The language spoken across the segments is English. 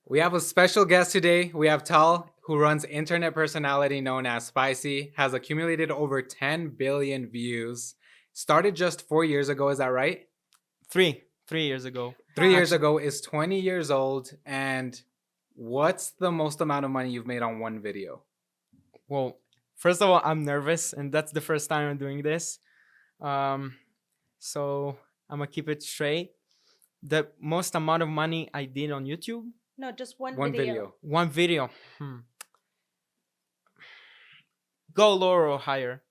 We have a special guest today. We have Tal, who runs internet personality known as Spizee, has accumulated over 10 billion views. Started just 4 years ago, is that right? Three years ago. 3 years ago, is 20 years old. And what's the most amount of money you've made on one video? Well, first of all, I'm nervous, and that's the first time I'm doing this. So I'm gonna keep it straight. The most amount of money I did on YouTube, No, just one One video. video. one video. Go lower or higher?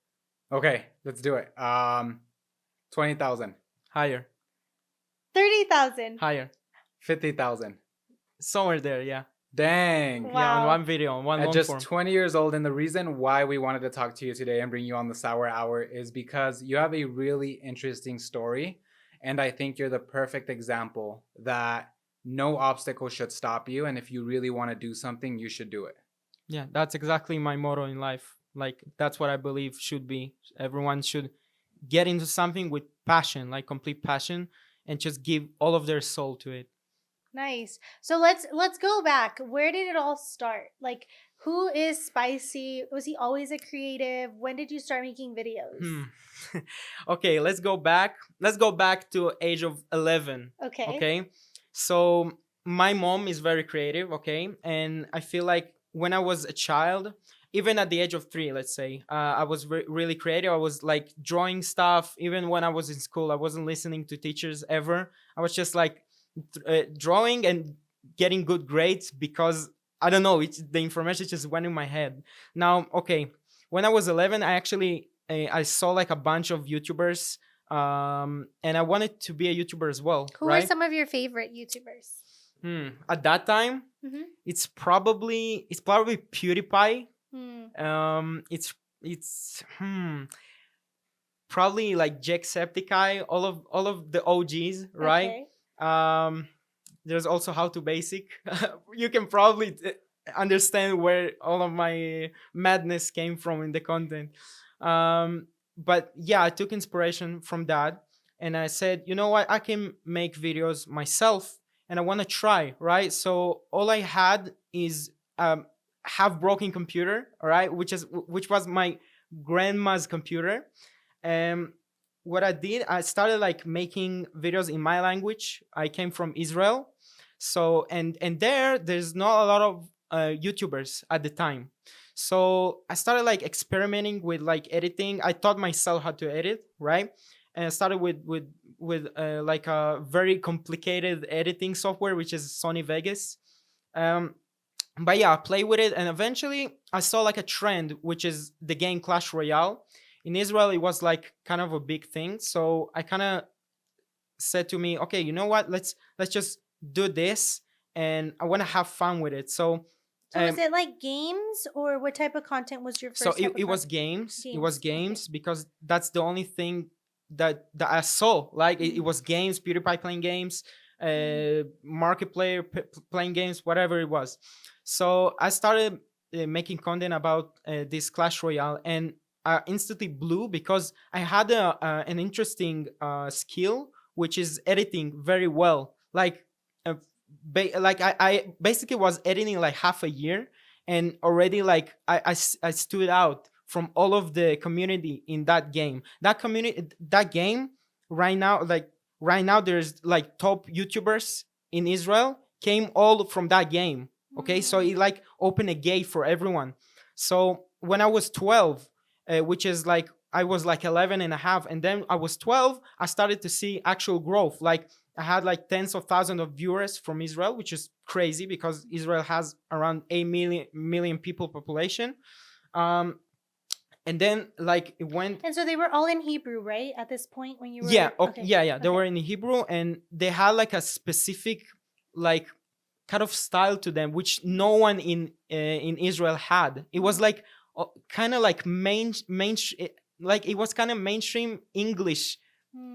Okay, let's do it. 20,000, Higher, 30,000. higher. 50,000. Somewhere there, yeah. Dang. Wow. Yeah, on one video, on one At long just form. 20 years old, and the reason why we wanted to talk to you today and bring you on the Sour Hour is because you have a really interesting story, and I think you're the perfect example that no obstacle should stop you, and if you really want to do something, you should do it. Yeah, that's exactly my motto in life. Like, that's what I believe should be. Everyone should get into something with passion, like complete passion, and just give all of their soul to it. Nice. So let's go back. Where did it all start? Like, who is Spizee? Was he always a creative? When did you start making videos? Okay, let's go back. Let's go back to age of 11. Okay. Okay. So my mom is very creative. Okay. And I feel like when I was a child, even at the age of 3, let's say, I was really creative. I was like drawing stuff. Even when I was in school, I wasn't listening to teachers ever. I was just like drawing and getting good grades because I don't know, the information just went in my head. Now, okay, when I was 11, I actually I saw like a bunch of YouTubers, and I wanted to be a YouTuber as well. Who right? are some of your favorite YouTubers? At that time, Mm-hmm. it's probably PewDiePie. It's probably like Jacksepticeye, all of the OGs, right? Okay. There's also How to Basic. You can probably understand where all of my madness came from in the content. But yeah, I took inspiration from that, and I said, you know what, I can make videos myself, and I want to try, right? So all I had is half broken computer, all right, which was my grandma's computer. What I did, I started like making videos in my language. I came from Israel, so and there's not a lot of YouTubers at the time. So I started like experimenting with like editing. I taught myself how to edit, right? And I started with like a very complicated editing software, which is Sony Vegas. But yeah, I play with it, and eventually I saw like a trend, which is the game Clash Royale. In Israel, it was like kind of a big thing. So I kind of said to me, okay, you know what? Let's just do this, and I want to have fun with it. So Was it like games, or what type of content was your first? so type of it was content? games. It was Okay. games because that's the only thing that I saw. Like it was games, PewDiePie playing games, Markiplier playing games, whatever it was. So I started making content about this Clash Royale, and I instantly blew because I had an interesting skill, which is editing very well. Like, I basically was editing like half a year, and already like I stood out from all of the community in that game. That game right now, there's like top YouTubers in Israel came all from that game. Okay, so it like opened a gate for everyone. So when I was 12, which is like I was like 11 and a half, and then I was 12, I started to see actual growth. Like I had like tens of thousands of viewers from Israel, which is crazy because Israel has around 8 million people population. And then like it went. And so they were all in Hebrew, right? At this point, when you were Yeah, okay, yeah. They Okay. were in Hebrew, and they had like a specific like kind of style to them, which no one in Israel had. It was like kind of like like it was kind of mainstream English,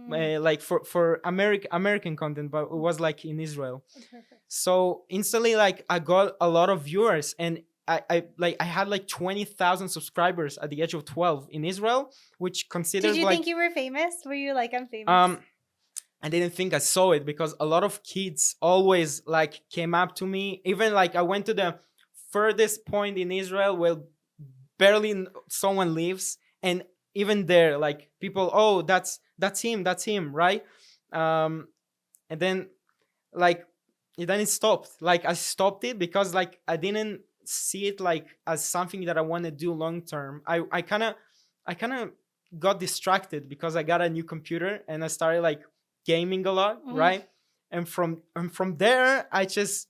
like for American content, but it was like in Israel. Perfect. So instantly, like I got a lot of viewers, and I had like 20,000 subscribers at the age of 12 in Israel, which considers Did you like think you were famous? Were you like, I'm famous? I didn't think I saw it because a lot of kids always like came up to me. Even like I went to the furthest point in Israel where barely someone lives, and even there, like people, oh, that's him, right? Um, and then like then it stopped. Like I stopped it because like I didn't see it like as something that I want to do long term. I kind of got distracted because I got a new computer and I started like gaming a lot, right? And from there I just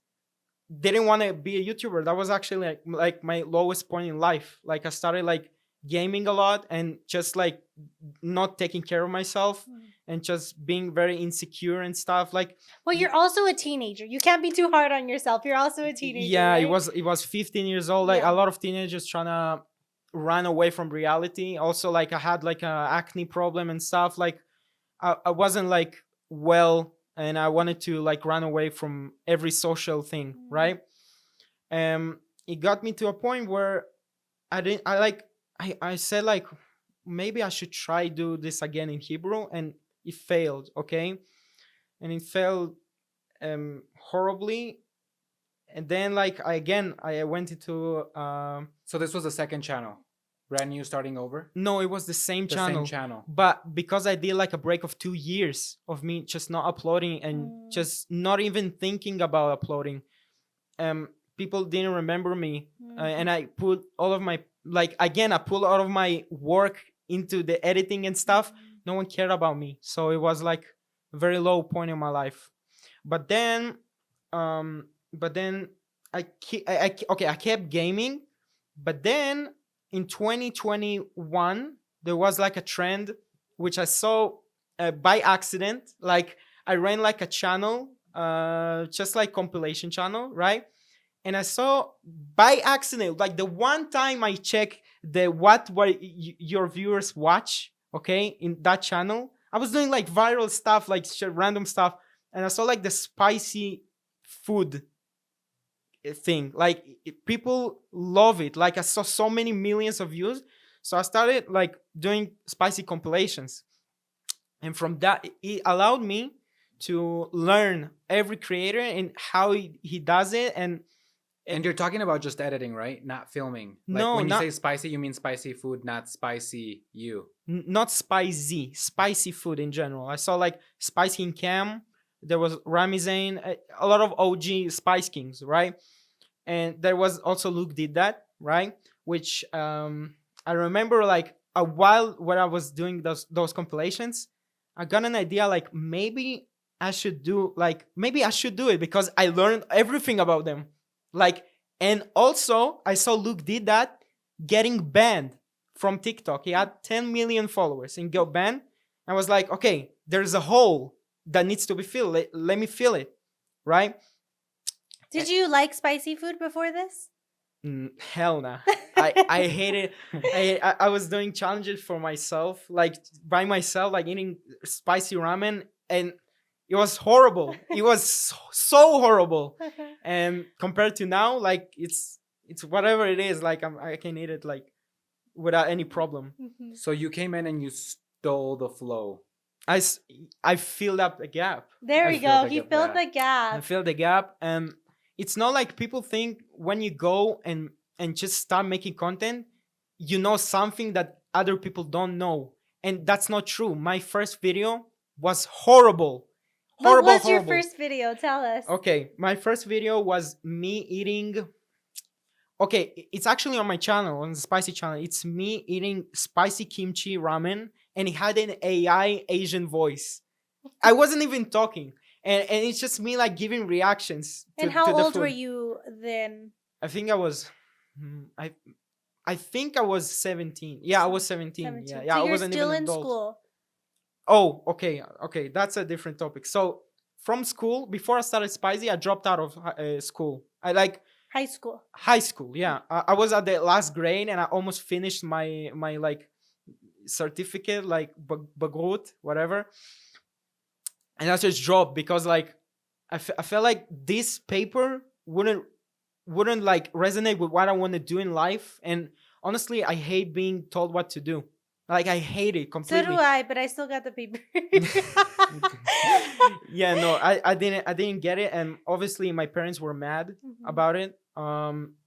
didn't want to be a YouTuber. That was actually like my lowest point in life. Like I started like gaming a lot and just like not taking care of myself and just being very insecure and stuff. Like Well, you're also a teenager. You can't be too hard on yourself. You're also a teenager. yeah, right? it was 15 years old. Like Yeah. a lot of teenagers trying to run away from reality. Also, like I had like a acne problem and stuff. Like I wasn't like well, and I wanted to like run away from every social thing, right? It got me to a point where I said like maybe I should try do this again in Hebrew, and it failed. Okay, and it failed horribly. And then like I went into So this was the second channel, brand new, starting over. no, it was the same The channel. same channel. But because I did like a break of 2 years of me just not uploading and just not even thinking about uploading, people didn't remember me, and I put all of my I put all of my work into the editing and stuff. No one cared about me, so it was like a very low point in my life. But then, I kept gaming, but then in 2021 there was like a trend which I saw by accident. Like I ran like a channel, just like compilation channel, right? And I saw by accident, like the one time I check the what your viewers watch, okay, in that channel, I was doing like viral stuff, like random stuff, and I saw like the spicy food thing. Like people love it. Like I saw so many millions of views, so I started like doing spicy compilations, and from that it allowed me to learn every creator and how he does it. And you're talking about just editing, right? Not filming. Like No, when you not say spicy, you mean spicy food, not spicy you. not spicy food in general. I saw like Spicy in Cam. There was Ramizane, a lot of OG Spice Kings, right? And there was also Luke did that, right? Which I remember like a while when I was doing those compilations, I got an idea like maybe I should do it because I learned everything about them. Like, and also I saw Luke did that, getting banned from TikTok. He had 10 million followers and got banned. I was like, okay, there's a hole that needs to be filled. Let me fill it, right? Did you like spicy food before this? Hell nah. I hate it. I was doing challenges for myself, like by myself, like eating spicy ramen, and it was horrible. It was so horrible. And compared to now, like it's whatever it is, like I can eat it like without any problem. So you came in and you stole the flow. I filled up the gap. There I we feel go. like He a filled brat. the gap. I filled the gap, and it's not like people think when you go and just start making content, you know something that other people don't know, and that's not true. My first video was horrible. What was your Horrible. first video? Tell us. Okay, my first video was me eating. Okay, it's actually on my channel, on the spicy channel. It's me eating spicy kimchi ramen, and it had an AI Asian voice. I wasn't even talking, and it's just me like giving reactions. And to how the old were food. you then? I think I was. I think I was 17. Yeah, I was 17. 17. Yeah, So I you're wasn't still even in adult. school. Oh, okay. That's a different topic. So from school, before I started Spizee, I dropped out of school. I like High school. high school. Yeah, I was at the last grade and I almost finished my like certificate, like bagrut, whatever. And I just dropped because like I felt like this paper wouldn't like resonate with what I want to do in life. And honestly, I hate being told what to do. Like I hate it So completely. do I, but I still got the paper. Yeah, no, I didn't get it, and obviously my parents were mad Mhm. about it.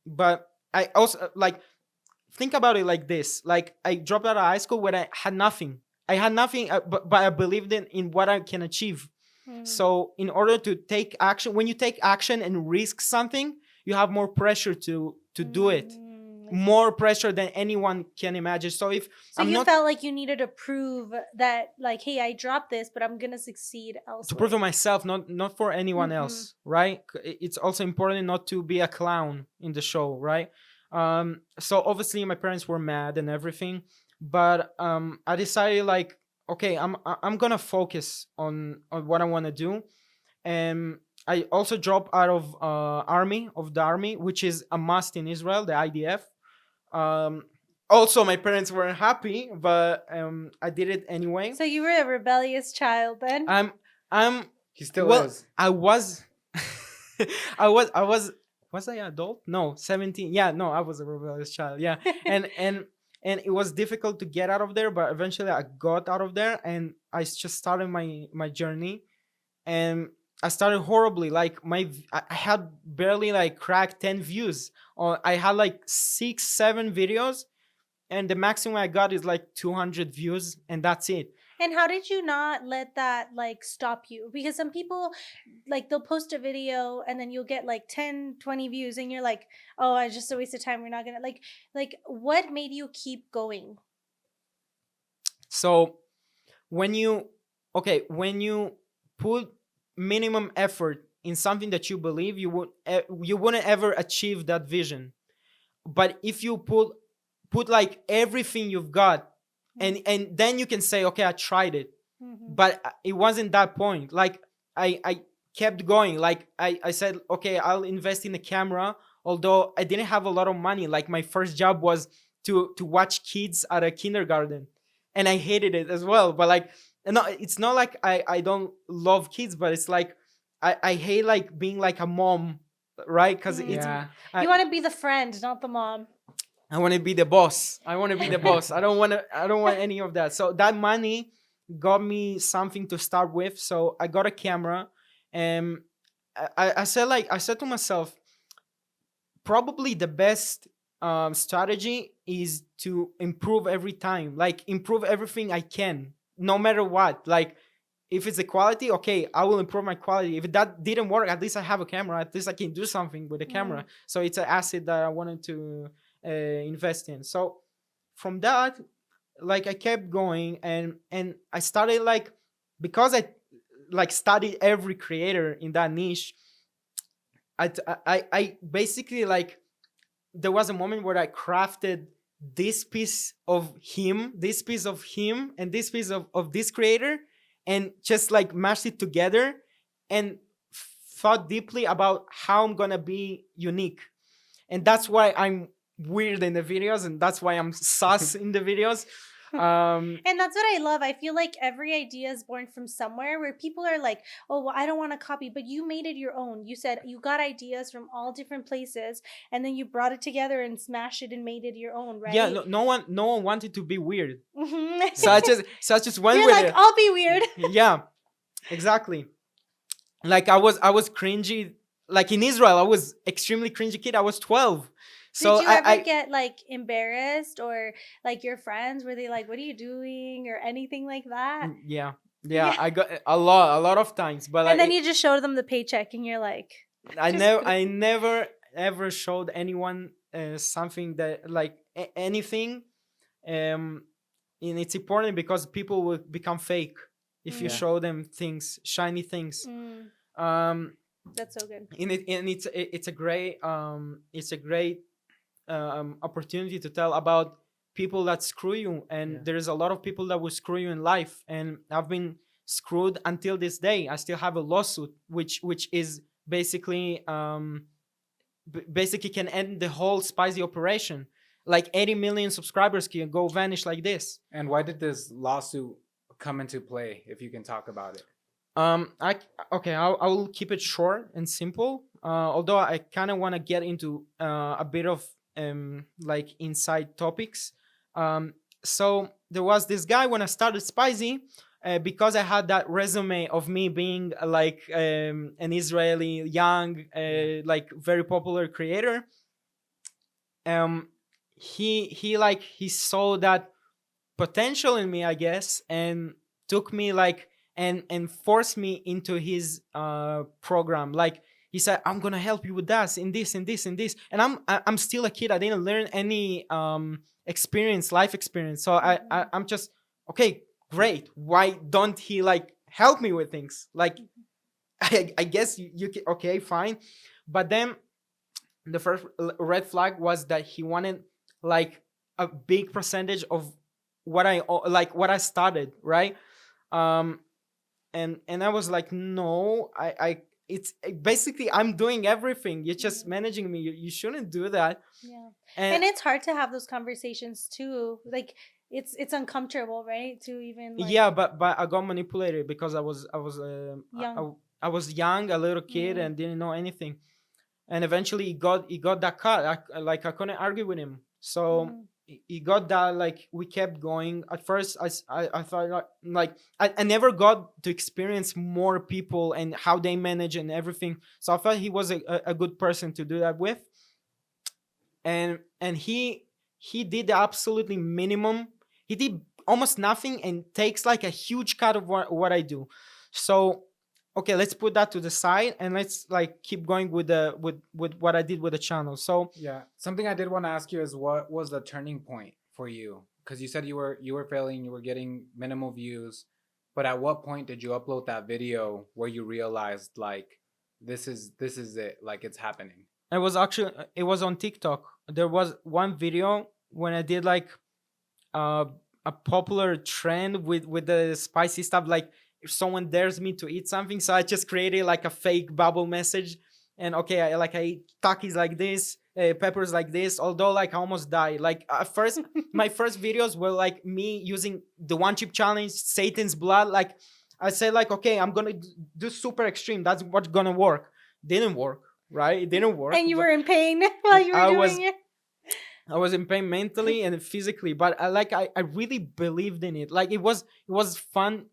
But I also like think about it like this: like I dropped out of high school when I had nothing. I had nothing, but I believed in what I can achieve. Mm. So in order to take action, when you take action and risk something, you have more pressure to do it. I see. More pressure than anyone can imagine. So if So I'm you not felt like you needed to prove that, like, hey, I dropped this, but I'm gonna succeed elsewhere. to prove to myself, not for anyone Mhm. else, right? It's also important not to be a clown in the show, right? So obviously my parents were mad and everything, but I decided like, okay, I'm gonna focus on what I want to do. And I also dropped out of the army, which is a must in Israel, the IDF. um Also my parents weren't happy, but I did it anyway. So you were a rebellious child then? I'm He still well, is. I was was I adult? No, 17. Yeah, no, I was a rebellious child. Yeah. And it was difficult to get out of there, but eventually I got out of there and I just started my journey. And I started horribly. Like I had barely like cracked 10 views. Or I had like 6 7 videos, and the maximum I got is like 200 views, and that's it. And how did you not let that like stop you? Because some people like they'll post a video and then you'll get like 10, 20 views and you're like, "Oh, it's just a waste of time. We're not going to like what made you keep going?" So when you when you put minimum effort in something that you believe, you wouldn't ever achieve that vision. But if you put like everything you've got, and then you can say, okay, I tried it. Mhm. But it wasn't that point. Like I kept going. Like I said, okay, I'll invest in a camera, although I didn't have a lot of money. Like my first job was to watch kids at a kindergarten, and I hated it as well. But like, no, it's not like I don't love kids, but it's like I hate like being like a mom, right? Because Mm. it's Yeah. You want to be the friend, not the mom. I want to be the boss. I want to be the boss. I don't want any of that. So that money got me something to start with. So I got a camera, and I said to myself, probably the best strategy is to improve every time. Like improve everything I can, no matter what. Like if it's the quality, okay, I will improve my quality. If that didn't work, at least I have a camera. At least I can do something with the camera. So it's an asset that I wanted to invest in. So from that, like I kept going, and I started like, because I like studied every creator in that niche. I basically like, there was a moment where I crafted this piece of him, and this piece of this creator, and just like mashed it together, and thought deeply about how I'm gonna be unique. And that's why I'm weird in the videos, and that's why I'm sus in the videos. And that's what I love. I feel like every idea is born from somewhere where people are like, "Oh, well, I don't want to copy," but you made it your own. You said you got ideas from all different places, and then you brought it together and smashed it and made it your own, right? Yeah, no one wanted to be weird. Mhm. So I just went You're with like, it. "I'll be weird." Yeah, exactly. Like I was cringy. Like in Israel, I was extremely cringy kid. I was 12. So Did you ever get like embarrassed, or like your friends were they like, "What are you doing?" or anything like that? yeah, Yeah. I got a lot of times, but And like then you just showed them the paycheck, and you're like, just I never ever showed anyone something that like anything. And it's important because people will become fake if you Yeah. show them things, shiny things. Mm, Um, that's so good. and it's a great opportunity to tell about people that screw you, and Yeah. there's a lot of people that will screw you in life, and I've been screwed until this day. I still have a lawsuit which is basically basically can end the whole Spizee operation. Like 80 million subscribers can go vanish like this. And why did this lawsuit come into play, if you can talk about it? I okay. I will keep it short and simple. Although I kind of want to get into a bit of like inside topics. so there was this guy when I started Spizee, because I had that resume of me being like an Israeli young, like very popular creator. Um, he saw that potential in me, I guess, and took me like and forced me into his program. Like he said, I'm gonna help you with that in this and this and this. And I'm still a kid. I didn't learn any life experience. So I'm just okay, great. Why don't he like help me with things? Like I guess you can, okay, fine. But then the first red flag was that he wanted like a big percentage of what I started, right? um and I was like, no, I it's basically I'm doing everything, you're just managing me, you shouldn't do that. Yeah. And And it's hard to have those conversations too. Like it's uncomfortable, right? To even like yeah, but I got manipulated because young. I was young, a little kid, Mm. and didn't know anything. And eventually he got that cut. I couldn't argue with him, so Mm. he got that. Like we kept going. At first I thought I never got to experience more people and how they manage and everything, so I thought he was a good person to do that with. And he did the absolutely minimum. He did almost nothing and takes like a huge cut of what I do. So okay, let's put that to the side and let's like keep going with the with what I did with the channel. So Yeah. Something I did want to ask you is what was the turning point for you? Because you said you were failing, you were getting minimal views, but at what point did you upload that video where you realized like this is it, like it's happening? it was on TikTok. There was one video when I did like uh, a popular trend with the spicy stuff. Like if someone dares me to eat something, so I just created like a fake bubble message. And okay, I eat takis like this, peppers like this. Although like I almost died. Like at first, my first videos were like me using the one chip challenge, Satan's blood. Like I said, like okay, I'm gonna do super extreme. That's what's gonna work. Didn't work, right? It didn't work. And you But were in pain while you were I doing was it. I was in pain mentally and physically, but I really believed in it. Like it was fun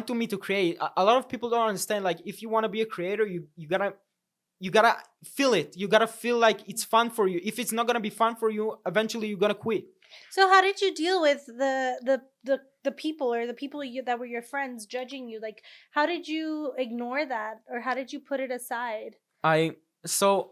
to me to create. A lot of people don't understand. Like if you want to be a creator, you gotta feel it. You gotta feel like it's fun for you. If it's not gonna be fun for you, eventually you're gonna quit. So how did you deal with the people or the people that were your friends judging you? Like how did you ignore that or how did you put it aside? I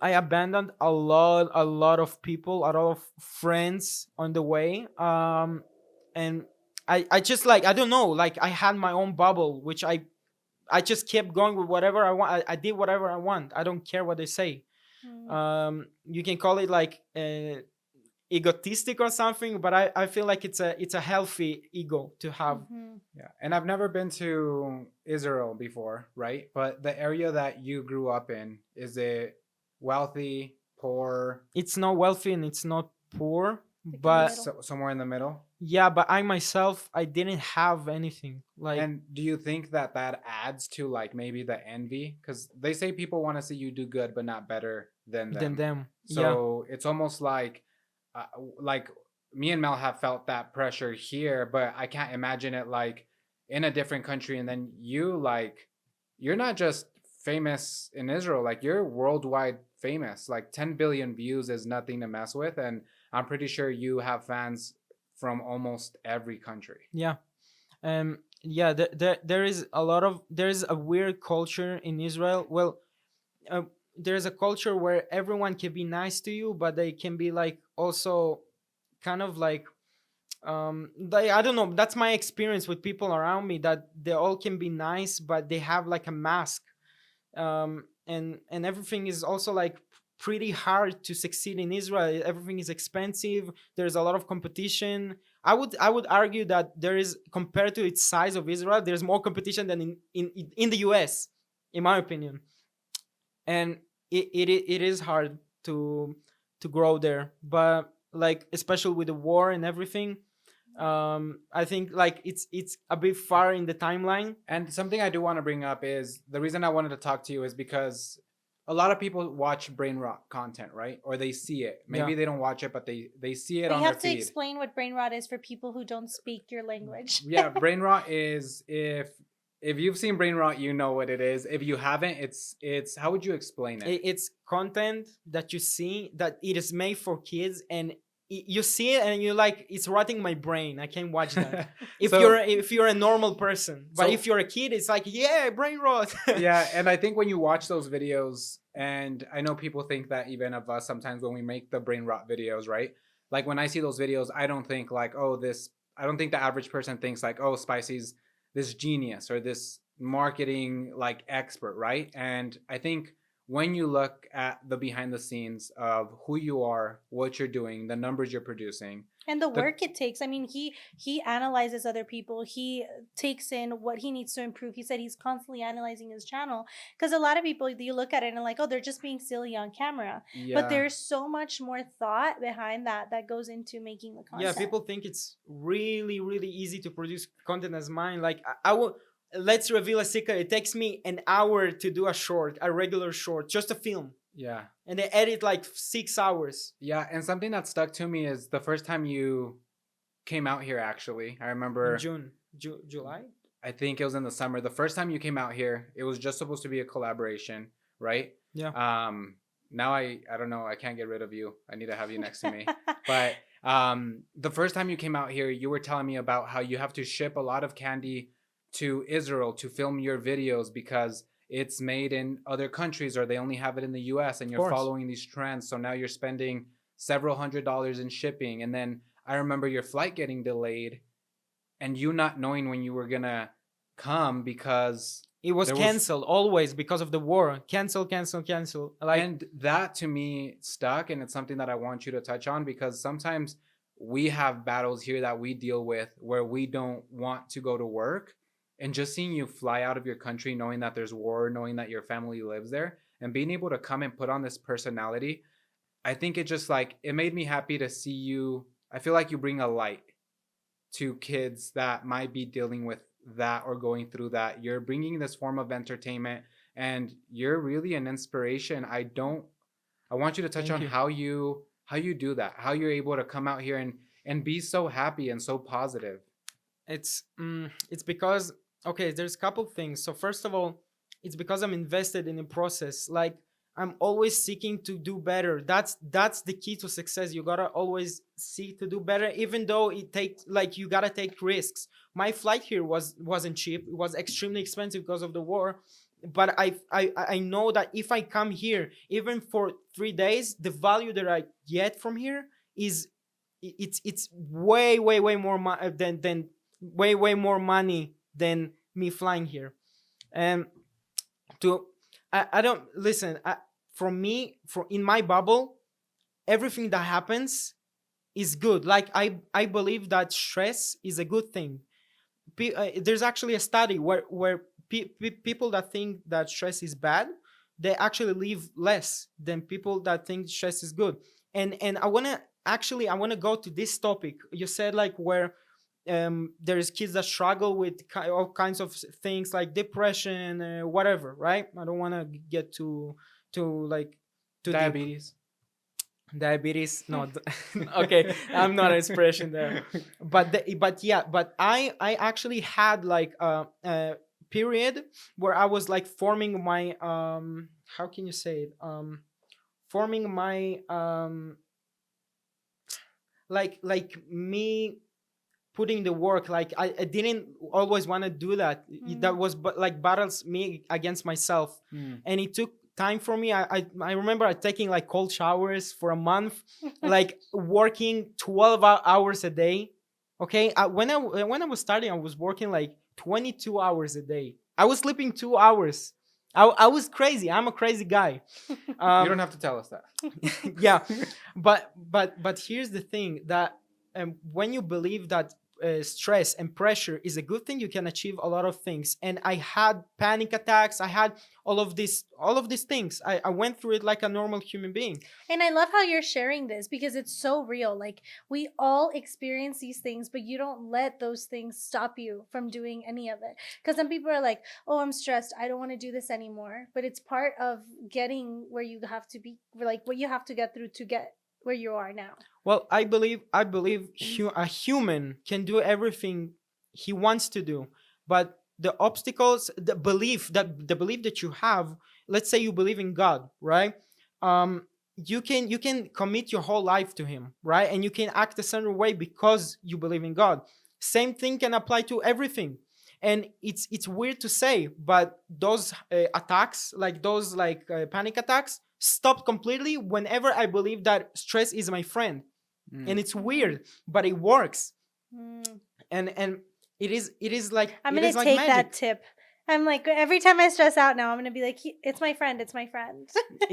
I abandoned a lot of people, a lot of friends on the way. And I just like I don't know, like I had my own bubble, which I just kept going with whatever I want. I did whatever I want. I don't care what they say. Mm. You can call it like egotistic or something, but I feel like it's a healthy ego to have. Mhm. Yeah. And I've never been to Israel before, right? But the area that you grew up in, is it wealthy, poor, It's not wealthy and it's not poor, Like in the but middle. somewhere in the middle? yeah, but I myself I didn't have anything like And do you think that that adds to like maybe the envy? Because they say people want to see you do good, but not better than than them. them. Yeah. So it's almost uh, like me and Mel have felt that pressure here, but I can't imagine it like in a different country. And then you like, you're not just famous in Israel, like you're worldwide famous. Like 10 billion views is nothing to mess with. And I'm pretty sure you have fans from almost every country. Yeah. Yeah, there is a lot of there is a weird culture in Israel. Well, uh, there's a culture where everyone can be nice to you, but they can be like also kind of like I don't know, that's my experience with people around me, that they all can be nice but they have like a mask. And everything is also like pretty hard to succeed in Israel. Everything is expensive. There's a lot of competition. I would argue that there is, compared to its size of Israel, there's more competition than in the US, in my opinion. And it is hard to grow there. But like especially with the war and everything, I think like it's a bit far in the timeline. And something I do want to bring up is the reason I wanted to talk to you is because a lot of people watch BrainRot content, right? Or they see it. Maybe Yeah. they don't watch it, but they see it But on you their have to feed. explain what brain rot is for people who don't speak your language. Yeah, BrainRot is if you've seen BrainRot, you know what it is. If you haven't, it's how would you explain it? It's content that you see that it is made for kids, and you see it and you're like, it's rotting my brain, I can't watch that. If So- you're a normal person, but So- if you're a kid, it's like, yeah, brain rot. Yeah, and I think when you watch those videos, and I know people think that even of us sometimes when we make the brain rot videos, right? Like when I see those videos, I don't think like, oh, this. I don't think the average person thinks like, oh, Spicee's this genius or this marketing like expert, right? And I think when you look at the behind the scenes of who you are, what you're doing, the numbers you're producing, And the work it takes. I mean, he analyzes other people. He takes in what he needs to improve. He said he's constantly analyzing his channel because a lot of people, you look at it and like, oh, they're just being silly on camera. yeah, But there's so much more thought behind that goes into making the content. Yeah, people think it's really, really easy to produce content as mine. Like I will. Let's reveal a secret. It takes me an hour to do a regular short, just a film, yeah. and they edit like 6 hours. Yeah, and something that stuck to me is the first time you came out here, actually. I remember, In June, July. I think it was in the summer. The first time you came out here, it was just supposed to be a collaboration, right? Yeah. Now I don't know, I can't get rid of you. I need to have you next to me. But the first time you came out here, you were telling me about how you have to ship a lot of candy to Israel to film your videos because it's made in other countries or they only have it in the US and you're course. following these trends. So now you're spending several $100s in shipping. And then I remember your flight getting delayed and you not knowing when you were gonna come because It was there was- canceled always because of the war. Cancel. Like, and that to me stuck, and it's something that I want you to touch on because sometimes we have battles here that we deal with where we don't want to go to work, and just seeing you fly out of your country knowing that there's war, knowing that your family lives there, and being able to come and put on this personality, I think it just like it made me happy to see you. I feel like you bring a light to kids that might be dealing with that or going through that. You're bringing this form of entertainment and you're really an inspiration. I want you to touch Thank on you. how you do that, how you're able to come out here and be so happy and so positive. it's because, okay, there's a couple things. So first of all, it's because I'm invested in the process. Like, I'm always seeking to do better. That's the key to success. You gotta always seek to do better, even though it takes, like, you gotta take risks. My flight here wasn't cheap. It was extremely expensive because of the war. But I know that if I come here, even for 3 days, the value that I get from here is it's way more than way more money than me flying here. And to I don't listen. For me, in my bubble, everything that happens is good. Like, I believe that stress is a good thing. There's actually a study where people that think that stress is bad, they actually live less than people that think stress is good. And I wanna go to this topic. You said, like, where there's kids that struggle with all kinds of things like depression, whatever, right? I don't want to get to like too deep. Diabetes, no. Okay, I'm not an expression there, but I actually had like a period where I was like forming my how can you say it, forming my like me putting the work. Like, I didn't always want to do that. That was like battles me against myself. And it took time for me. I remember taking like cold showers for a month, like working 12 hours a day. Okay, when I was starting, I was working like 22 hours a day. I was sleeping 2 hours. I was crazy. I'm a crazy guy. You don't have to tell us that. Yeah, but here's the thing, that when you believe that stress and pressure is a good thing, you can achieve a lot of things. And I had panic attacks, I had all of these things. I went through it like a normal human being. And I love how you're sharing this because it's so real. Like, we all experience these things, but you don't let those things stop you from doing any of it. Because some people are like, oh, I'm stressed, I don't want to do this anymore. But it's part of getting where you have to be, like what you have to get through to get where you are now. Well, I believe a human can do everything he wants to do, but the obstacles, the belief that you have, let's say you believe in God, right? You can commit your whole life to Him, right? And you can act a certain way because you believe in God. Same thing can apply to everything. And it's weird to say, but those attacks, like those panic attacks, stopped completely whenever I believe that stress is my friend. And it's weird, but it works. Mm. And it is like I'm it gonna is like take that magic. tip. I'm like, every time I stress out now, I'm gonna be like, it's my friend, it's my friend.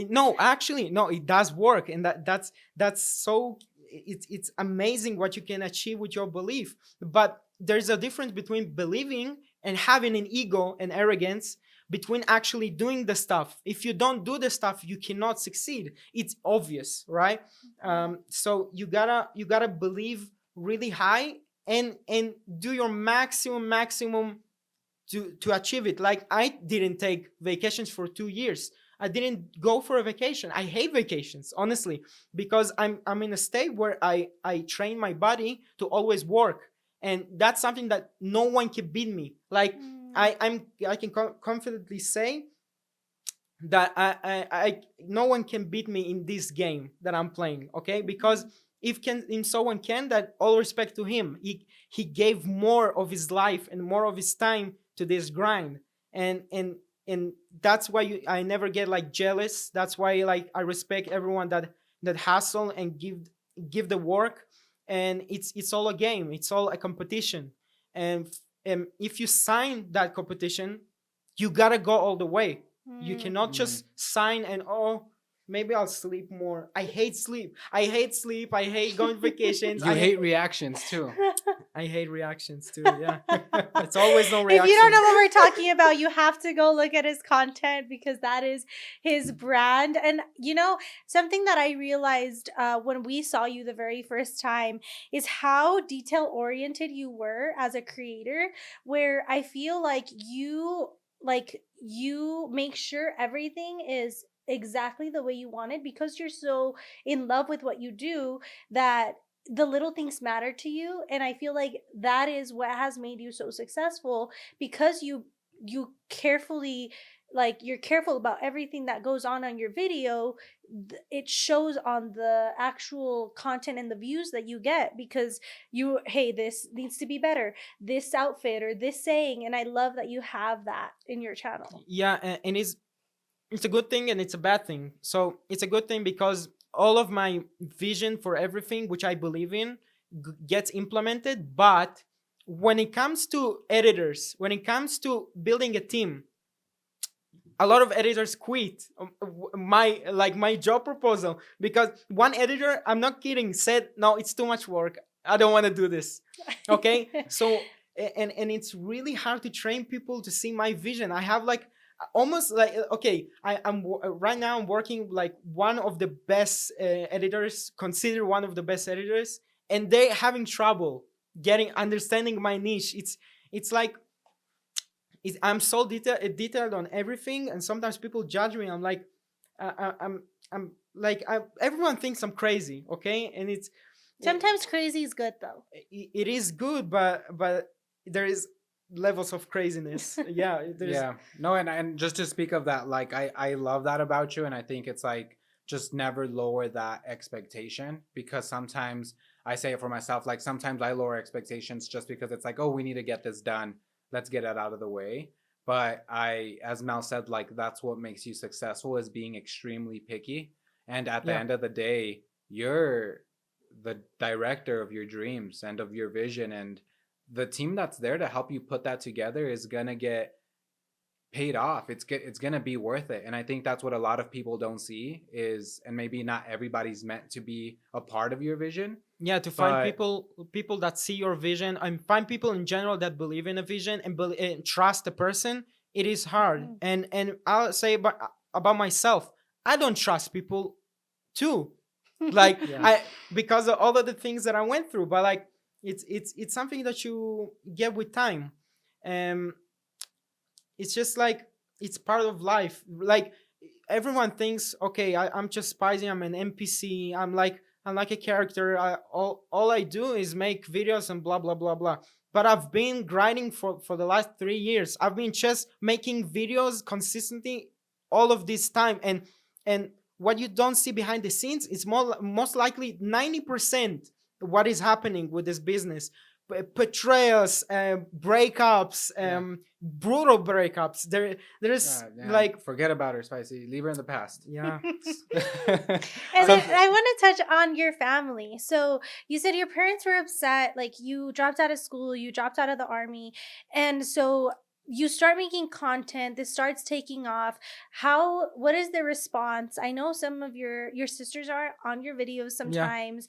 No, actually, no, it does work. And that's so, it's amazing what you can achieve with your belief. But there's a difference between believing and having an ego and arrogance, between actually doing the stuff. If you don't do the stuff, you cannot succeed. It's obvious, right? So you gotta believe really high, and do your maximum to achieve it. Like, I didn't take vacations for 2 years. I didn't go for a vacation. I hate vacations, honestly, because I'm in a state where I train my body to always work, and that's something that no one can beat me. Like, I can confidently say that no one can beat me in this game that I'm playing. Okay, because if someone can, that all respect to him. He gave more of his life and more of his time to this grind, and that's why I never get like jealous. That's why, like, I respect everyone that hustle and give the work. And it's all a game, it's all a competition. And if you sign that competition, you gotta go all the way. You cannot just sign and, oh, maybe I'll sleep more. I hate sleep. I hate going vacations. You hate reactions too. I hate reactions too. Yeah. It's always no If reaction. you don't know what we're talking about, you have to go look at his content because that is his brand. And something that I realized when we saw you the very first time is how detail oriented you were as a creator, where I feel like you make sure everything is exactly the way you want it because you're so in love with what you do that the little things matter to you. And I feel like that is what has made you so successful, because you carefully, like, you're careful about everything that goes on your video. It shows on the actual content and the views that you get, because hey, this needs to be better, this outfit or this saying. And I love that you have that in your channel. Yeah, and it's a good thing and it's a bad thing. So it's a good thing because all of my vision for everything which I believe in gets implemented. But when it comes to editors, when it comes to building a team, a lot of editors quit my job proposal, because one editor, I'm not kidding, said, no, it's too much work, I don't want to do this. Okay. So and it's really hard to train people to see my vision. I have like almost like, okay, I'm right now I'm working like one of the best editors, consider one of the best editors, and they're having trouble understanding my niche. It's like I'm so detailed on everything, and sometimes people judge me. I'm like, I'm like, everyone thinks I'm crazy, okay? And it's Sometimes crazy is good though. it is good, but there is levels of craziness. Yeah, Yeah. No, and just to speak of that, like, I love that about you, and I think it's like, just never lower that expectation, because sometimes I say it for myself, like, sometimes I lower expectations just because it's like, oh, we need to get this done, let's get it out of the way. But as Mel said, like, that's what makes you successful, is being extremely picky. And at the Yeah. end of the day, you're the director of your dreams and of your vision, and the team that's there to help you put that together is gonna get paid off. It's gonna be worth it. And I think that's what a lot of people don't see is, and maybe not everybody's meant to be a part of your vision. Yeah, to find But people that see your vision and find people in general that believe in a vision and trust the person. It is hard. Mhm. And I'll say about myself, I don't trust people too. Like yeah, I, because of all of the things that I went through. But like it's something that you get with time. Um it's just like it's part of life. Like everyone thinks, okay, I'm just Spizee, I'm an NPC, I'm like a character. All I do is make videos and blah blah blah blah. But I've been grinding for the last 3 years. I've been just making videos consistently all of this time, and what you don't see behind the scenes is most likely 90% what is happening with this business. Betrayals, breakups, yeah. brutal breakups. There's Yeah, like, forget about her, Spicy. Leave her in the past. yeah. And So then I want to touch on your family. So you said your parents were upset, like you dropped out of school, you dropped out of the army, and so you start making content. This starts taking off. How? What is the response? I know some of your sisters are on your videos Yeah. sometimes.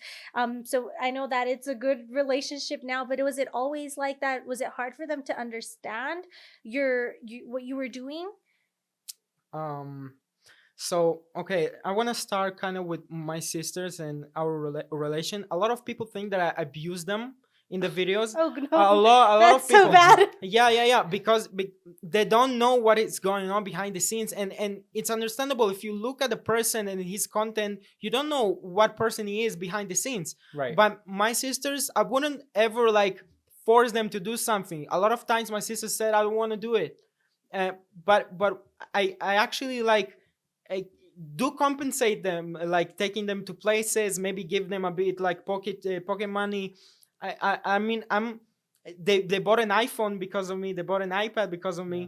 So I know that it's a good relationship now. But was it always like that? Was it hard for them to understand what you were doing? Um, so okay, I want to start kind of with my sisters and our relation. A lot of people think that I abuse them in the videos. Oh no, A lot that's of so people. bad. Yeah, because they don't know what is going on behind the scenes, and it's understandable. If you look at the person and his content, you don't know what person he is behind the scenes. right. But my sisters, I wouldn't ever like force them to do something. A lot of times my sister said I don't want to do it, but I actually like I do compensate them, like taking them to places, maybe give them a bit like pocket money. I mean, they bought an iPhone because of me. They bought an iPad because of Yeah. me,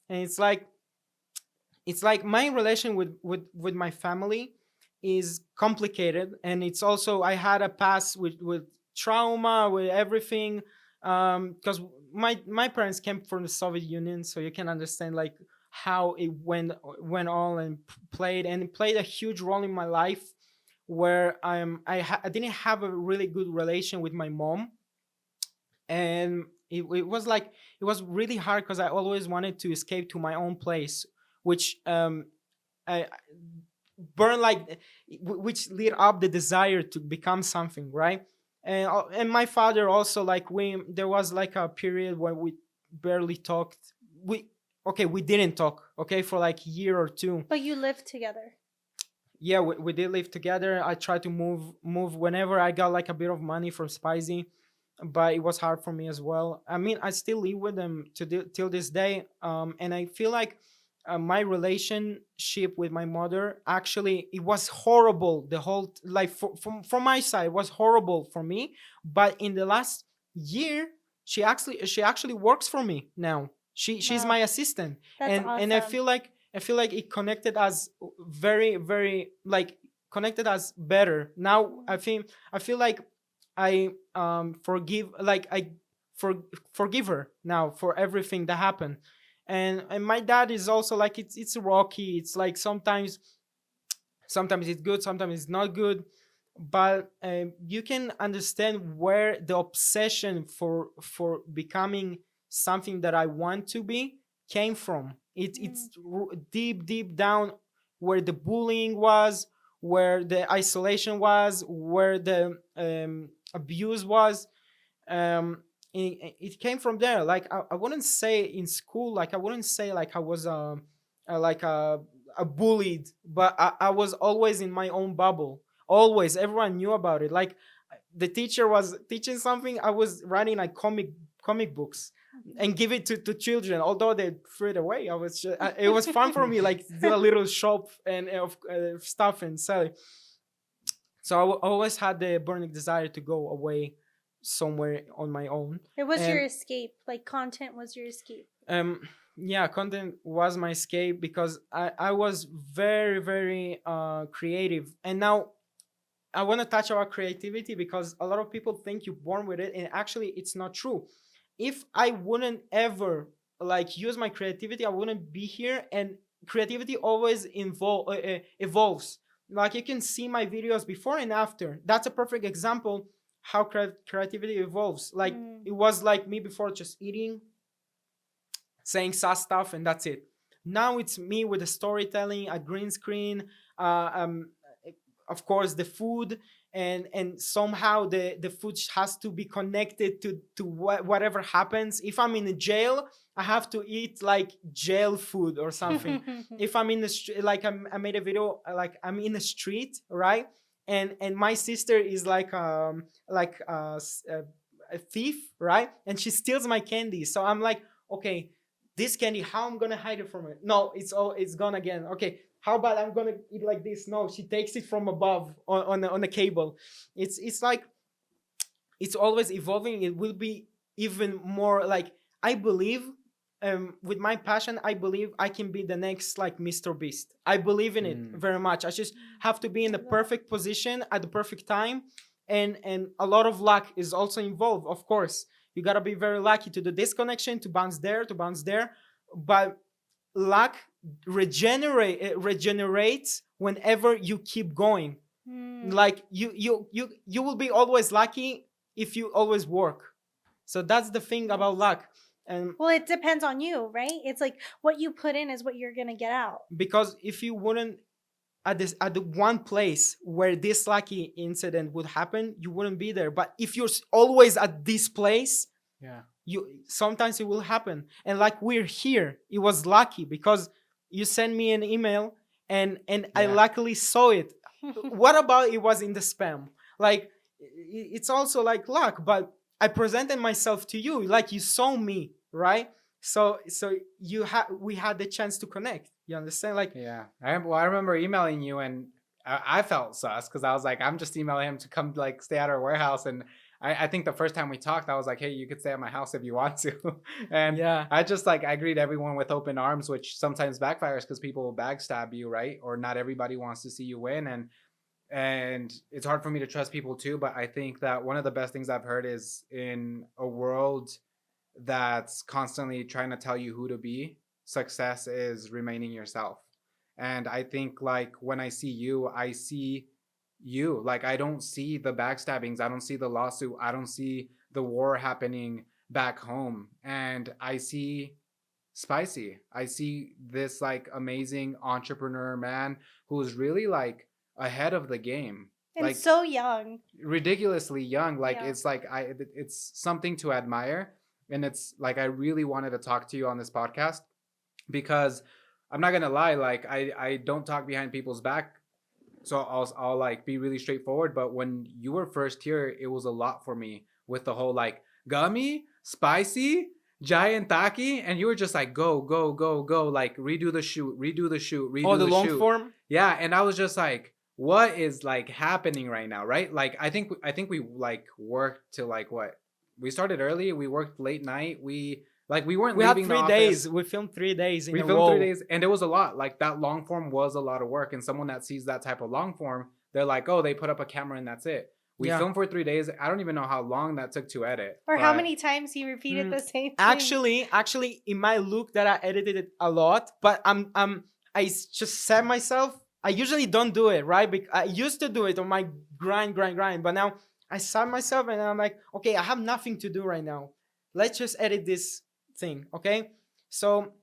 and it's like my relation with my family is complicated, and it's also I had a past with trauma, with everything, because my parents came from the Soviet Union, so you can understand like how it went on and played, and it played a huge role in my life, where I didn't have a really good relation with my mom, and it was like it was really hard because I always wanted to escape to my own place, which I burn like which lit up the desire to become something, right? And my father also, like, we there was like a period when we barely talked. We didn't talk, okay, for like a year or two. But you lived together. Yeah, we did live together. I tried to move whenever I got like a bit of money from Spizee, but it was hard for me as well. I mean, I still live with them till this day, and I feel like my relationship with my mother, actually it was horrible. The whole like from my side, it was horrible for me. But in the last year, she actually works for me now. She's Wow, my assistant, that's and I awesome. feel like it connected us very, very, like, connected us better. Now I feel like I forgive, like forgive her now for everything that happened. And my dad is also like, it's rocky. It's like sometimes it's good, sometimes it's not good. But you can understand where the obsession for becoming something that I want to be came from. Mm. Deep, deep down, where the bullying was, where the isolation was, where the abuse was. It came from there. Like, I wouldn't say in school, like I wouldn't say like I was like a bullied, but I was always in my own bubble. Always, everyone knew about it. Like, the teacher was teaching something, I was writing like comic books and give it to children, although they threw it away. It was fun for me, like, do a little shop and of stuff and sell it. So I always had the burning desire to go away somewhere on my own. It was your And escape. Like content was your escape. um yeah, content was my escape, because I was very, very creative. And now I want to touch about creativity, because a lot of people think you're born with it, and actually it's not true. If I wouldn't ever like use my creativity, I wouldn't be here. And creativity always evolves. Like you can see my videos before and after. That's a perfect example how creativity evolves. Like it was like me before, just eating, saying sus stuff, and that's it. Now it's me with the storytelling, a green screen, uh, um, of course the food, and somehow the food has to be connected to whatever happens. If I'm in a jail, I have to eat like jail food or something. If I'm in the street, like I made a video like I'm in the street, right? And my sister is like a thief, right? And she steals my candy. So I'm like, okay, this candy, how I'm gonna hide it from her? No, it's gone again. Okay, how about I'm gonna eat like this? No, she takes it from above on the cable. It's like it's always evolving. It will be even more like, I believe, with my passion, I believe I can be the next like Mr. Beast. I believe in it very much. I just have to be in the perfect position at the perfect time, and a lot of luck is also involved. Of course, you gotta be very lucky to do this connection, to bounce there, but luck regenerates whenever you keep going. Like you will be always lucky if you always work. So that's the thing about luck. And well, it depends on you, right? It's like what you put in is what you're gonna get out. Because if you wouldn't at the one place where this lucky incident would happen, you wouldn't be there. But if you're always at this place, yeah, you sometimes it will happen. And like we're here, it was lucky because you sent me an email and I luckily saw it. What about it was in the spam? Like it's also like luck, but I presented myself to you, like you saw me, right? So we had the chance to connect. You understand? Like I remember emailing you, and I felt sus because I was like, I'm just emailing him to come like stay at our warehouse. And I think the first time we talked, I was like, hey, you could stay at my house if you want to. And I just like, I greet everyone with open arms, which sometimes backfires because people will backstab you, right? Or not everybody wants to see you win. And it's hard for me to trust people too. But I think that one of the best things I've heard is in a world that's constantly trying to tell you who to be, success is remaining yourself. And I think like when I see you, like I don't see the backstabbings, I don't see the lawsuit, I don't see the war happening back home, and I see Spizee. I see this like amazing entrepreneur man who's really like ahead of the game, and like so young, ridiculously young. Like it's like it's something to admire. And it's like I really wanted to talk to you on this podcast because I'm not gonna lie, like I don't talk behind people's back, so I'll like be really straightforward. But when you were first here, it was a lot for me with the whole like gummy, spicy, giant taki, and you were just like go, like redo the shoot, redo the shoot. The long form. Yeah, and I was just like, what is like happening right now, right? Like I think we like worked to like what. We started early. We worked late night. We weren't leaving the office. We had 3 days. We filmed 3 days in a row. We filmed 3 days, and it was a lot. Like that long form was a lot of work. And someone that sees that type of long form, they're like, oh, they put up a camera and that's it. We filmed for 3 days. I don't even know how long that took to edit. Or how many times he repeated the same thing. Actually, it might look that I edited it a lot, but I just set myself. I usually don't do it, right? Because I used to do it on my grind, but now I sat myself and I'm like, okay, I have nothing to do right now. Let's just edit this thing, okay? So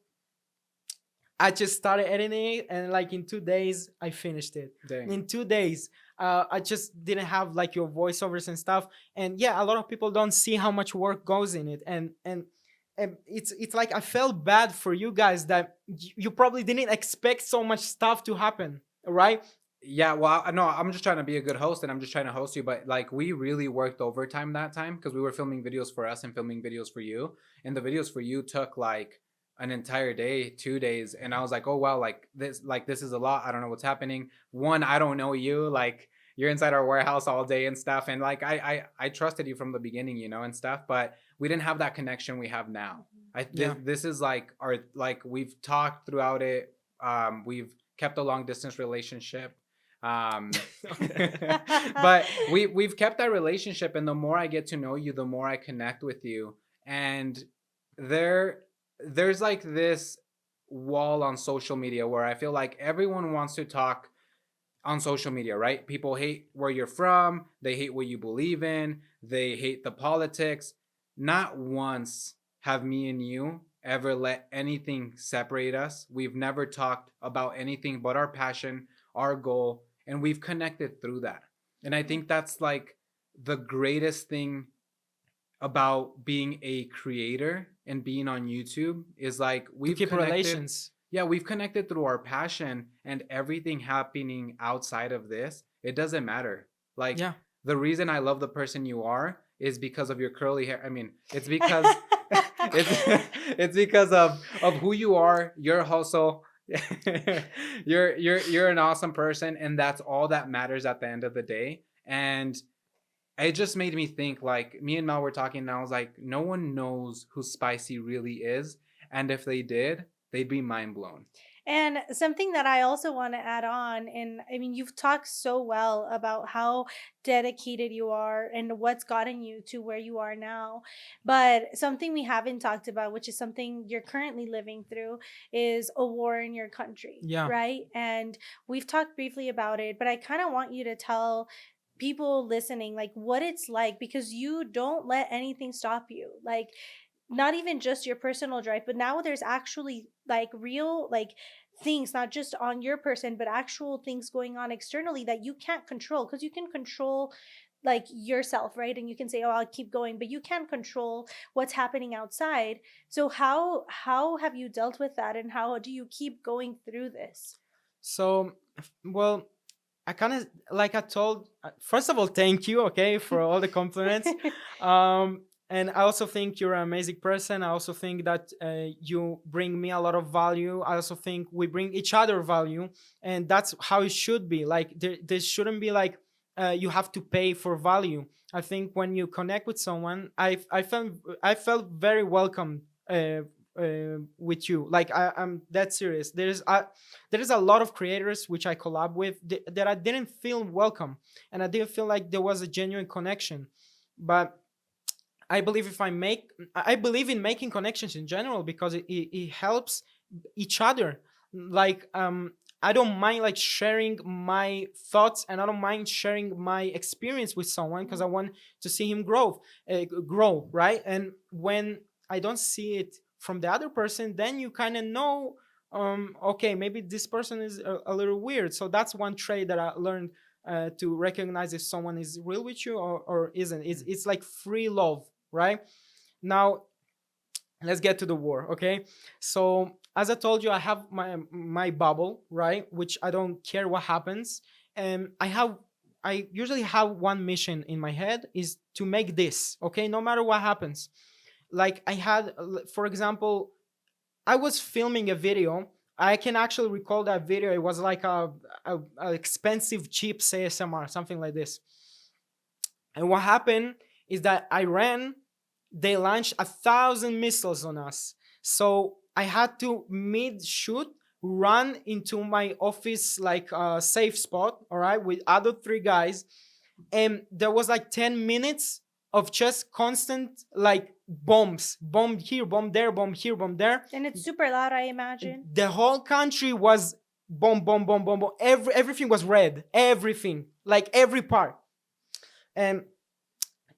I just started editing it, and like in 2 days, I finished it. Dang. In 2 days, I just didn't have like your voiceovers and stuff. And yeah, a lot of people don't see how much work goes in it. And it's like I felt bad for you guys that you probably didn't expect so much stuff to happen, right? Yeah, well, no, I'm just trying to be a good host, and I'm just trying to host you. But like, we really worked overtime that time because we were filming videos for us and filming videos for you. And the videos for you took like an entire day, 2 days. And I was like, oh, wow, like this is a lot. I don't know what's happening. One, I don't know you. Like, you're inside our warehouse all day and stuff. And like, I trusted you from the beginning, you know, and stuff. But we didn't have that connection we have now. This is like we've talked throughout it. We've kept a long distance relationship. But we've kept that relationship, and the more I get to know you, the more I connect with you. And there there's like this wall on social media where I feel like everyone wants to talk on social media, right? People hate where you're from, they hate what you believe in, they hate the politics. Not once have me and you ever let anything separate us. We've never talked about anything but our passion, our goal, and we've connected through that. And I think that's like the greatest thing about being a creator and being on YouTube is like To we've keep connected. relations. Yeah, we've connected through our passion, and everything happening outside of this, it doesn't matter. Like Yeah. the reason I love the person you are is because of your curly hair. I mean, it's because it's it's because of who you are, your hustle. You're an awesome person, and that's all that matters at the end of the day. And it just made me think, like, me and Mel were talking and I was like, no one knows who Spizee really is, and if they did, they'd be mind blown. And something that I also want to add on, and I mean, you've talked so well about how dedicated you are and what's gotten you to where you are now. But something we haven't talked about, which is something you're currently living through, is a war in your country, Yeah. right? And we've talked briefly about it, but I kind of want you to tell people listening like what it's like, because you don't let anything stop you. Like, not even just your personal drive, but now there's actually like real like things, not just on your person, but actual things going on externally that you can't control, because you can control like yourself, right? And you can say, oh, I'll keep going, but you can't control what's happening outside. So how have you dealt with that, and how do you keep going through this? So, well, I kind of like I told. First of all, thank you, okay, for all the compliments. And I also think you're an amazing person. I also think that you bring me a lot of value. I also think we bring each other value, and that's how it should be. Like there shouldn't be like you have to pay for value. I think when you connect with someone, I felt very welcome. With you, like I'm that serious. There is a lot of creators which I collab with that I didn't feel welcome, and I didn't feel like there was a genuine connection. But I believe in making connections in general, because it helps each other. Like I don't mind like sharing my thoughts, and I don't mind sharing my experience with someone, because I want to see him grow, right? And when I don't see it from the other person, then you kind of know, okay, maybe this person is a little weird. So that's one trait that I learned, to recognize if someone is real with you or isn't. It's like free love, right? Now let's get to the war, okay? So as I told you, I have my bubble, right, which I don't care what happens. And I usually have one mission in my head, is to make this, okay, no matter what happens. Like I had, for example, I was filming a video. I can actually recall that video. It was like a expensive cheap ASMR, something like this. And what happened is that Iran, they launched 1,000 missiles on us. So I had to mid shoot run into my office like a safe spot, all right, with other three guys. And there was like 10 minutes of just constant like bombs, bomb here, bomb there, bomb here, bomb there. And it's super loud, I imagine. The whole country was bomb, bomb, bomb, bomb, bomb. Everything was red, everything, like every part. And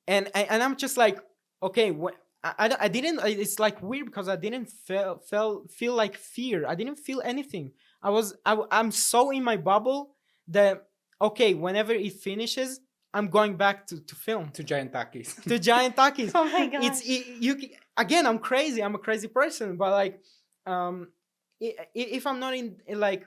I'm just like, okay, I didn't. It's like weird, because I didn't feel like fear. I didn't feel anything. I'm so in my bubble that, okay, whenever it finishes, I'm going back to film, To giant takis. to giant takis. Oh my gosh. Again, I'm crazy. I'm a crazy person, but like, if I'm not like,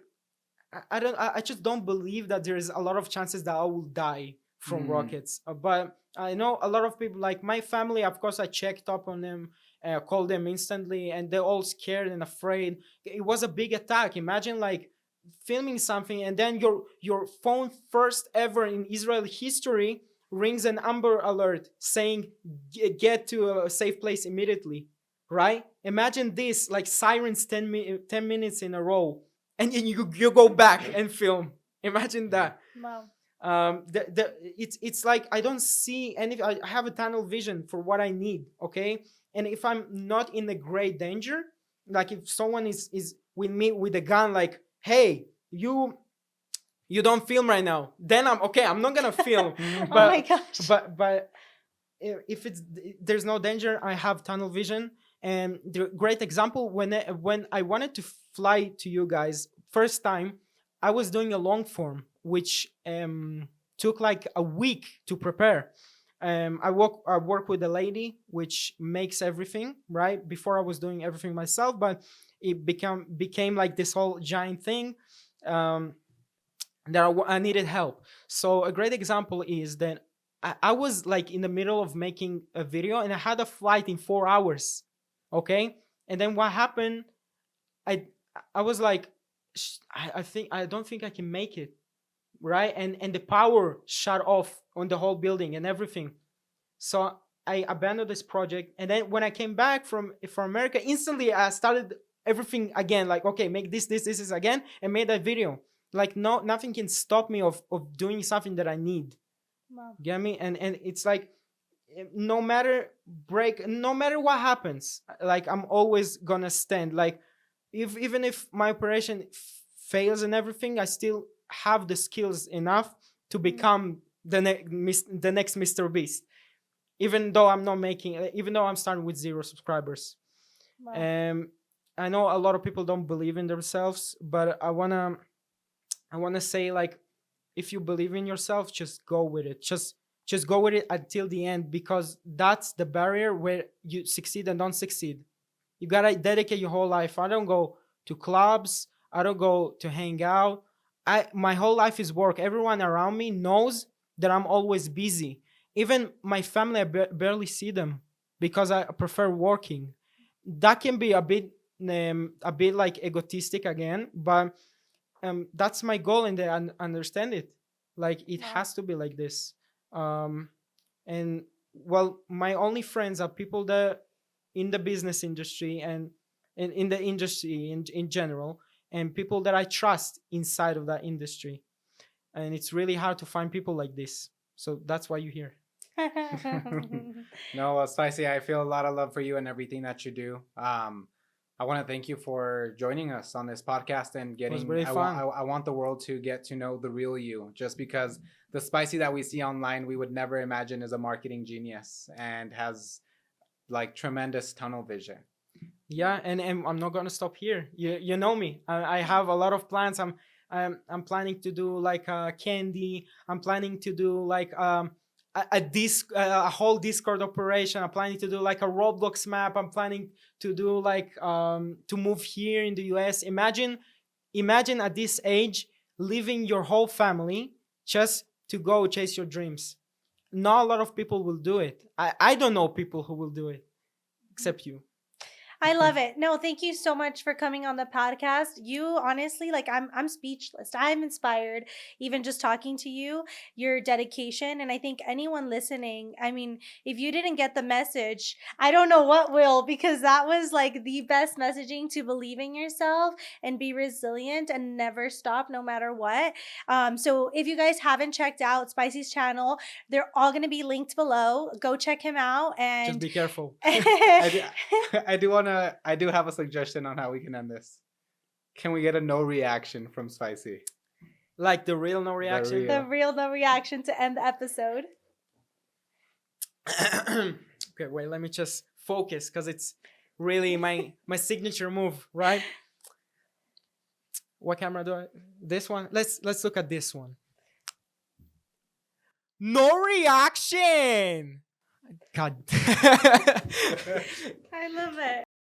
I just don't believe that there is a lot of chances that I will die from rockets. But I know a lot of people, like my family, of course, I checked up on them, called them instantly, and they're all scared and afraid. It was a big attack. Imagine like filming something, and then your phone, first ever in Israel history, rings an Amber Alert saying get to a safe place immediately, right? Imagine this, like sirens 10 minutes in a row, and you go back and film. Imagine that. Wow. It's like I don't see any. I have a tunnel vision for what I need, okay? And if I'm not in a great danger, like if someone is with me with a gun, like, hey, you don't film right now, then I'm okay, I'm not gonna film. Oh but my gosh. but if there's no danger, I have tunnel vision. And the great example, when I wanted to fly to you guys first time, I was doing a long form, which took like a week to prepare. I work with a lady which makes everything, right? Before I was doing everything myself, but it became like this whole giant thing, that I needed help. So a great example is that I was like in the middle of making a video, and I had a flight in 4 hours. Okay, and then what happened? I I was like, I don't think I can make it, right? And the power shut off on the whole building and everything. So I abandoned this project, and then when I came back from America, instantly I started everything again. Like, okay, make this is again, and made that video. Like, no, nothing can stop me of doing something that I need. Wow. Get me? And it's like, no matter no matter what happens, like I'm always gonna stand. Like, even if my operation fails and everything, I still have the skills enough to become the next Mr. Beast. Even though even though I'm starting with 0 subscribers. Wow. I know a lot of people don't believe in themselves, but I wanna say, like, if you believe in yourself, just go with it. Just go with it until the end, because that's the barrier where you succeed and don't succeed. You gotta dedicate your whole life. I don't go to clubs. I don't go to hang out. My whole life is work. Everyone around me knows that I'm always busy. Even my family, I barely see them because I prefer working. That can be a bit like egotistic again, but that's my goal, and I understand it. Like, it Wow. has to be like this. And well, my only friends are people that in the business industry, and in the industry in general, and people that I trust inside of that industry. And it's really hard to find people like this. So that's why you're here. No, Spizee, I feel a lot of love for you and everything that you do. I want to thank you for joining us on this podcast and It was getting. really fun. I want the world to get to know the real you. Just because the Spizee that we see online, we would never imagine is a marketing genius and has like tremendous tunnel vision. Yeah, and I'm not gonna stop here. You know me. I have a lot of plans. I'm planning to do like candy. I'm planning to do like a whole Discord operation. I'm planning to do like a Roblox map. I'm planning to do like to move here in the US. Imagine at this age leaving your whole family just to go chase your dreams. Not a lot of people will do it. I don't know people who will do it except you. I love it. No, thank you so much for coming on the podcast. You honestly, like, I'm speechless. I'm inspired even just talking to you, your dedication. And I think anyone listening, I mean, if you didn't get the message, I don't know what will, because that was like the best messaging to believe in yourself and be resilient and never stop no matter what. So if you guys haven't checked out Spizee's channel, they're all going to be linked below. Go check him out. And Just be careful. I do have a suggestion on how we can end this. Can we get a no reaction from Spizee? Like the real no reaction. the real no reaction to end the episode. Okay, wait, let me just focus, because it's really my signature move, right? What camera do I? This one? Let's look at this one. No reaction. God. I love it.